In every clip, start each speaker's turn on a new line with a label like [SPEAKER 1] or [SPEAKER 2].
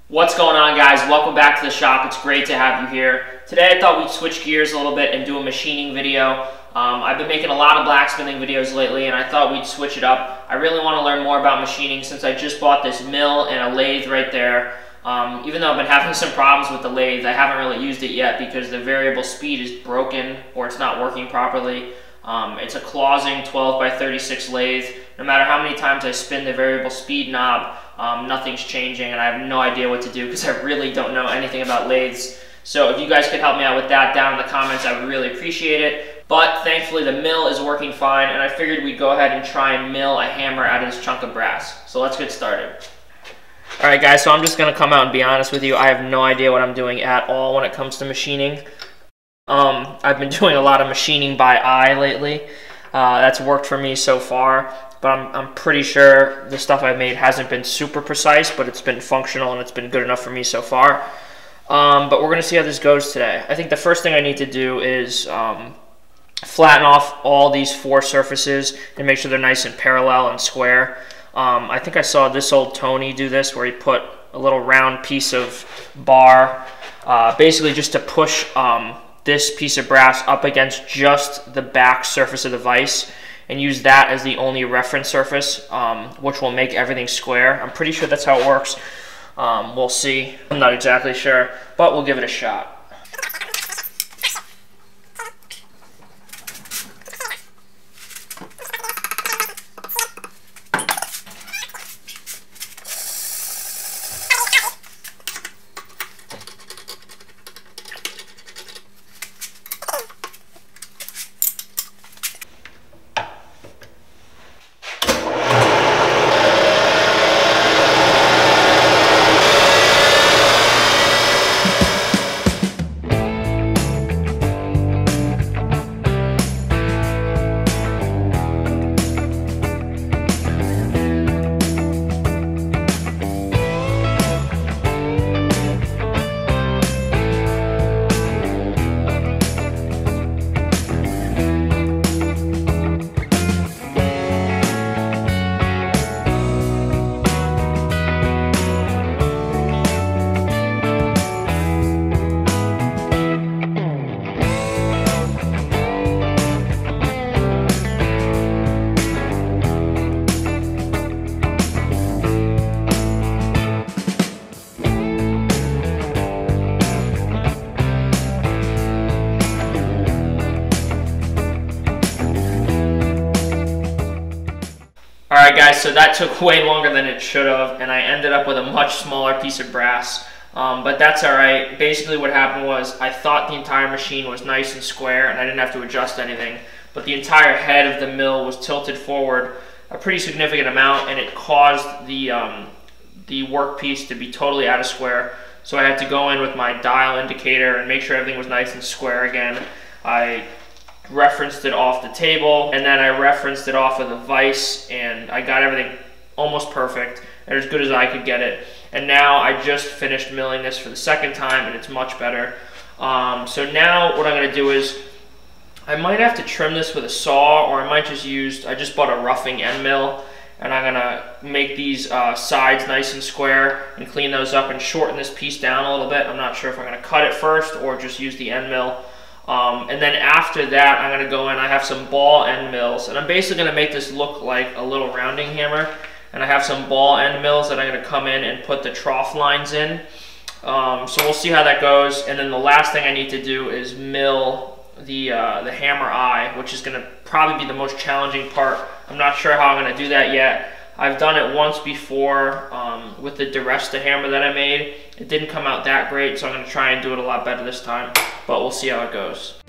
[SPEAKER 1] What's going on, guys? Welcome back to the shop. It's great to have you here. Today I thought we'd switch gears a little bit and do a machining video. I've been making a lot of blacksmithing videos lately and I thought we'd switch it up. I really want to learn more about machining since I just bought this mill and a lathe right there. Even though I've been having some problems with the lathe, I haven't really used it yet because the variable speed is broken or it's not working properly. It's a closing 12 by 36 lathe. No matter how many times I spin the variable speed knob, nothing's changing and I have no idea what to do because I really don't know anything about lathes. So if you guys could help me out with that down in the comments, I would really appreciate it. But thankfully the mill is working fine and I figured we'd go ahead and try and mill a hammer out of this chunk of brass. So let's get started. Alright guys, so I'm just going to come out and be honest with you. I have no idea what I'm doing at all when it comes to machining. I've been doing a lot of machining by eye lately. That's worked for me so far, but I'm pretty sure the stuff I've made hasn't been super precise, but it's been functional and it's been good enough for me so far. But we're going to see how this goes today. I think the first thing I need to do is flatten off all these four surfaces and make sure they're nice and parallel and square. I think I saw this old Tony do this where he put a little round piece of bar, basically just to push this piece of brass up against just the back surface of the vise and use that as the only reference surface, which will make everything square. I'm pretty sure that's how it works. We'll see. I'm not exactly sure, but we'll give it a shot. Alright guys, so that took way longer than it should have, and I ended up with a much smaller piece of brass, but that's alright. Basically what happened was I thought the entire machine was nice and square and I didn't have to adjust anything, but the entire head of the mill was tilted forward a pretty significant amount and it caused the workpiece to be totally out of square. So I had to go in with my dial indicator and make sure everything was nice and square again. I referenced it off the table and then I referenced it off of the vise and I got everything almost perfect and as good as I could get it. And now I just finished milling this for the second time and it's much better. So now what I'm going to do is I might have to trim this with a saw, or I might just use, I just bought a roughing end mill and I'm going to make these sides nice and square and clean those up and shorten this piece down a little bit. I'm not sure if I'm going to cut it first or just use the end mill. And then after that, I'm going to go in, I have some ball end mills, and I'm basically going to make this look like a little rounding hammer, and I have some ball end mills that I'm going to come in and put the trough lines in. So we'll see how that goes, and then the last thing I need to do is mill the hammer eye, which is going to probably be the most challenging part. I'm not sure how I'm going to do that yet. I've done it once before with the Duresta hammer that I made. It didn't come out that great, so I'm going to try and do it a lot better this time, but we'll see how it goes.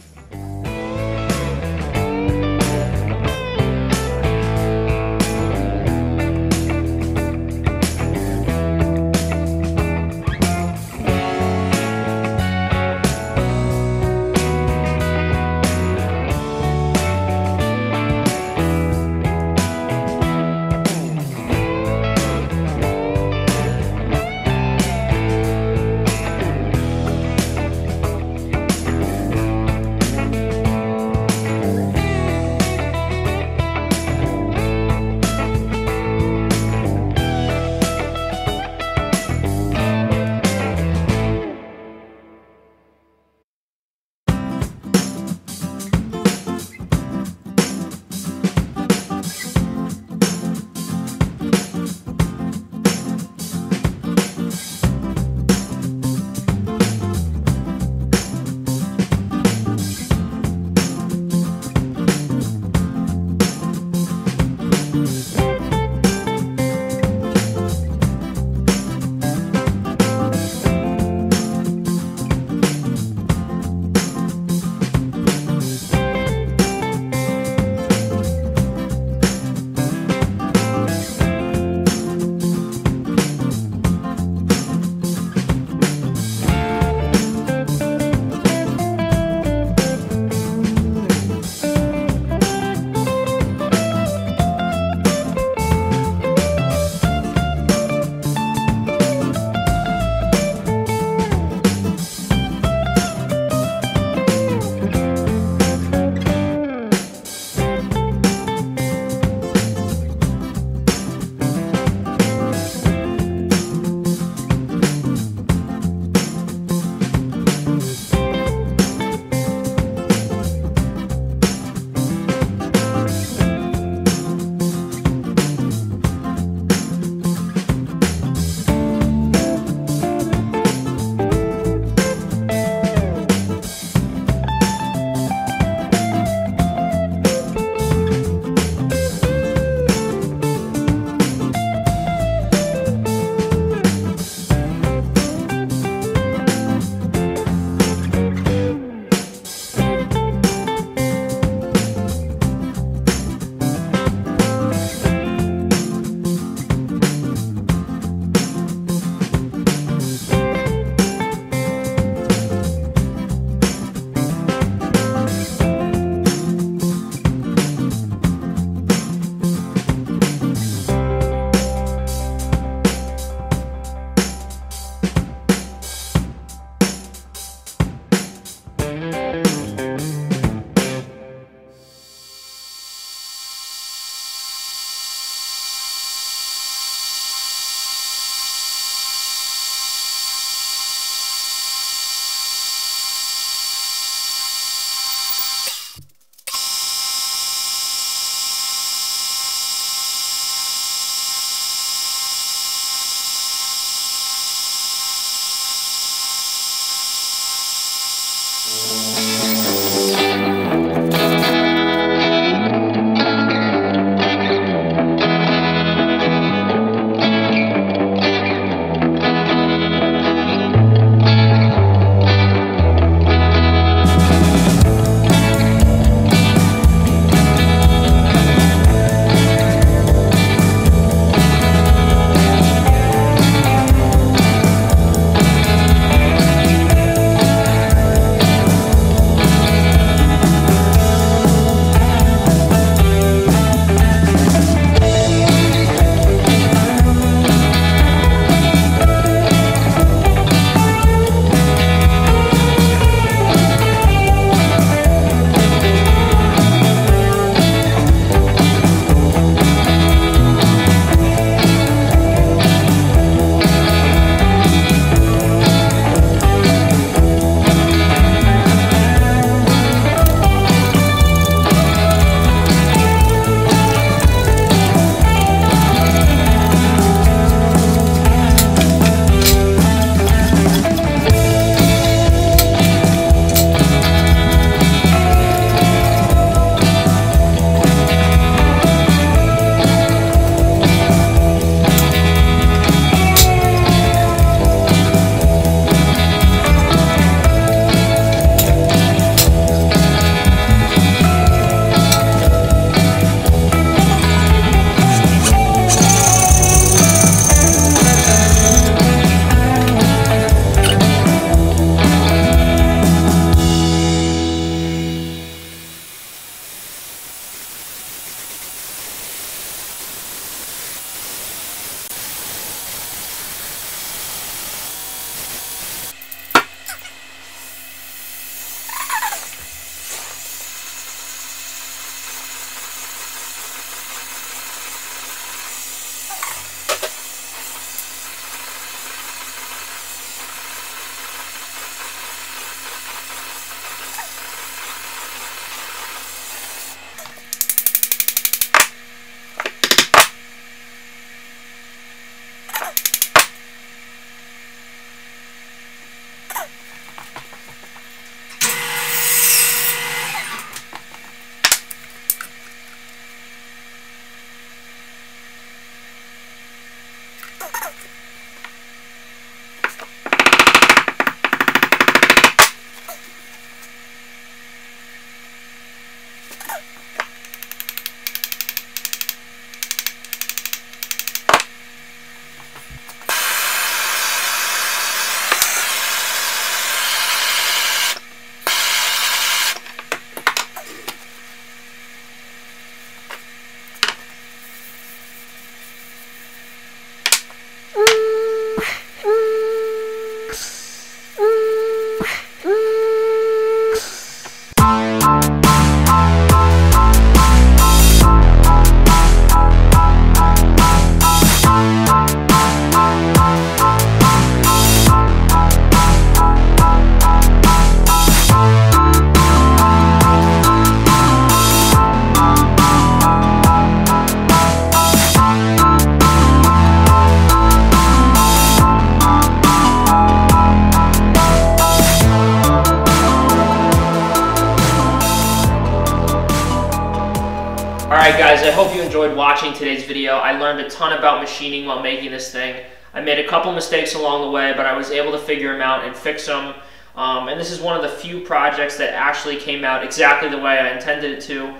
[SPEAKER 1] Alright guys, I hope you enjoyed watching today's video. I learned a ton about machining while making this thing. I made a couple mistakes along the way, but I was able to figure them out and fix them. And this is one of the few projects that actually came out exactly the way I intended it to.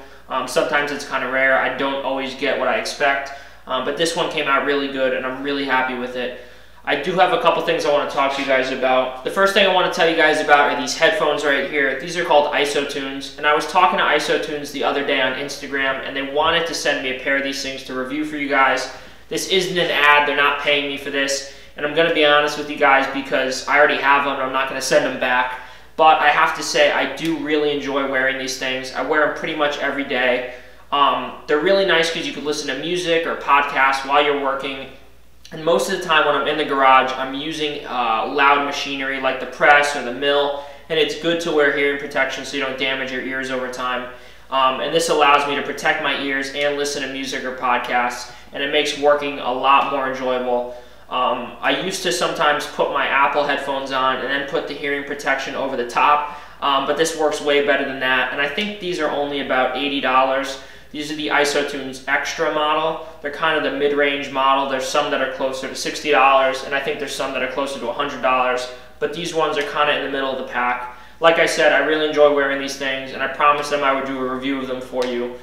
[SPEAKER 1] Sometimes it's kind of rare. I don't always get what I expect. But this one came out really good, and I'm really happy with it. I do have a couple things I want to talk to you guys about. The first thing I want to tell you guys about are these headphones right here. These are called IsoTunes, and I was talking to IsoTunes the other day on Instagram, and they wanted to send me a pair of these things to review for you guys. This isn't an ad. They're not paying me for this, and I'm going to be honest with you guys because I already have them, and I'm not going to send them back. But I have to say, I do really enjoy wearing these things. I wear them pretty much every day. They're really nice because you can listen to music or podcasts while you're working. And most of the time when I'm in the garage, I'm using loud machinery like the press or the mill, and it's good to wear hearing protection so you don't damage your ears over time. And this allows me to protect my ears and listen to music or podcasts, and it makes working a lot more enjoyable. I used to sometimes put my Apple headphones on and then put the hearing protection over the top, but this works way better than that, and I think these are only about $80. These are the IsoTunes Extra model. They're kind of the mid-range model. There's some that are closer to $60, and I think there's some that are closer to $100, but these ones are kind of in the middle of the pack. Like I said, I really enjoy wearing these things, and I promised them I would do a review of them for you.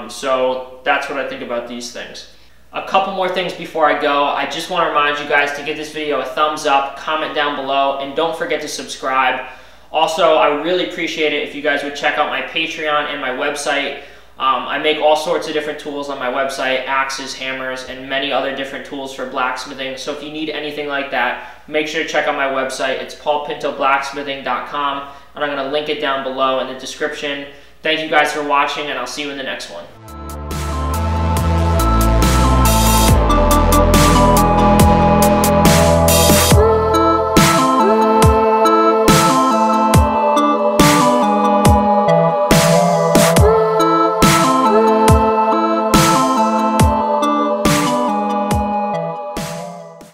[SPEAKER 1] So that's what I think about these things. A couple more things before I go. I just want to remind you guys to give this video a thumbs up, comment down below, and don't forget to subscribe. Also, I would really appreciate it if you guys would check out my Patreon and my website. I make all sorts of different tools on my website, axes, hammers, and many other different tools for blacksmithing. So if you need anything like that, make sure to check out my website. It's paulpintoblacksmithing.com, and I'm going to link it down below in the description. Thank you guys for watching, and I'll see you in the next one.